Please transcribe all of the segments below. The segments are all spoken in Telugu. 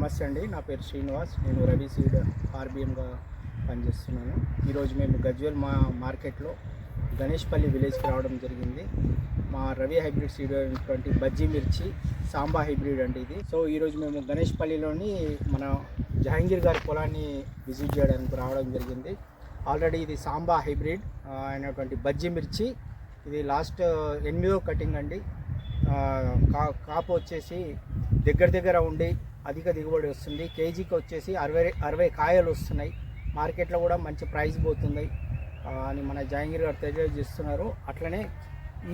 నమస్తే అండి, నా పేరు శ్రీనివాస్. నేను రవి సీడ్ ఆర్బిఎంగా పనిచేస్తున్నాను. ఈరోజు మేము గజ్వేల్ మార్కెట్లో గణేష్పల్లి విలేజ్కి రావడం జరిగింది. మా రవి హైబ్రిడ్ సీడ్ అయినటువంటి బజ్జీ మిర్చి సాంబా హైబ్రిడ్ అండి ఇది. సో ఈరోజు మేము గణేష్పల్లిలోని మన జహాంగీర్ గారి పొలాన్ని విజిట్ చేయడానికి రావడం జరిగింది. ఆల్రెడీ ఇది సాంబా హైబ్రిడ్ అయినటువంటి బజ్జీ మిర్చి. ఇది లాస్ట్ 8వ కటింగ్ అండి. కాపు వచ్చేసి దగ్గర ఉండి అధిక దిగుబడి వస్తుంది. కేజీకి వచ్చేసి 60 కాయలు వస్తున్నాయి. మార్కెట్లో కూడా మంచి ప్రైస్ పోతుంది అని మన జహాంగీర్ గారు తెలియజేస్తున్నారు. అట్లనే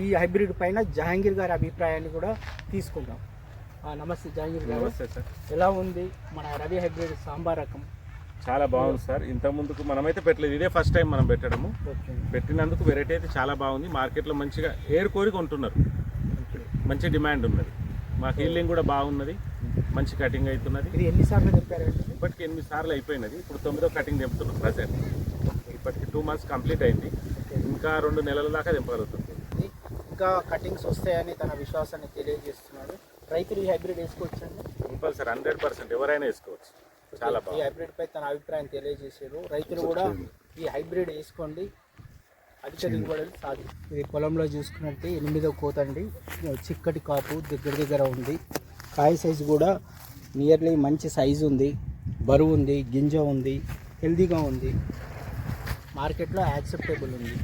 ఈ హైబ్రిడ్ పైన జహాంగీర్ గారి అభిప్రాయాన్ని కూడా తీసుకుంటాం. నమస్తే జహాంగీర్ గారు. నమస్తే సార్. ఎలా ఉంది మన రవి హైబ్రిడ్ సాంబా రకం? చాలా బాగుంది సార్. ఇంతకుముందుకు మనమైతే పెట్టలేదు, ఇదే ఫస్ట్ టైం మనం పెట్టడము. పెట్టినందుకు వెరైటీ అయితే చాలా బాగుంది. మార్కెట్లో మంచిగా ఏరుకోరి కొంటున్నారు, మంచి డిమాండ్ ఉన్నది. మా హీల్డింగ్ కూడా బాగున్నది, మంచి కటింగ్ అవుతున్నది. ఇది ఎన్నిసార్లు చెప్పారండి? ఇప్పటికి 8 సార్లు అయిపోయినది. ఇప్పుడు 9వ కటింగ్ తెంపుతున్నాం ప్రజెంట్. ఇప్పటికి 2 months కంప్లీట్ అయింది. ఇంకా 2 నెలల దాకా తెంపగలుగుతుంది. ఇంకా కటింగ్స్ వస్తాయని తన విశ్వాసాన్ని తెలియజేస్తున్నాడు. రైతులు ఈ హైబ్రిడ్ వేసుకోవచ్చండి? కంపల్సరీ 100% ఎవరైనా వేసుకోవచ్చు. చాలా ఈ హైబ్రిడ్ పై తన అభిప్రాయం తెలియజేశారు. రైతులు కూడా ఈ హైబ్రిడ్ వేసుకోండి, అధిక దిగుబడులు సాధించు. ఇది పొలంలో చూసుకున్నట్టు 8వ కోత అండి. చిక్కటి కాపు దగ్గర ఉంది. కాయ సైజు కూడా నియర్లీ మంచి సైజు ఉంది, బరువు ఉంది, గింజ ఉంది, హెల్దీగా ఉంది. మార్కెట్లో యాక్సెప్టబుల్ ఉంది.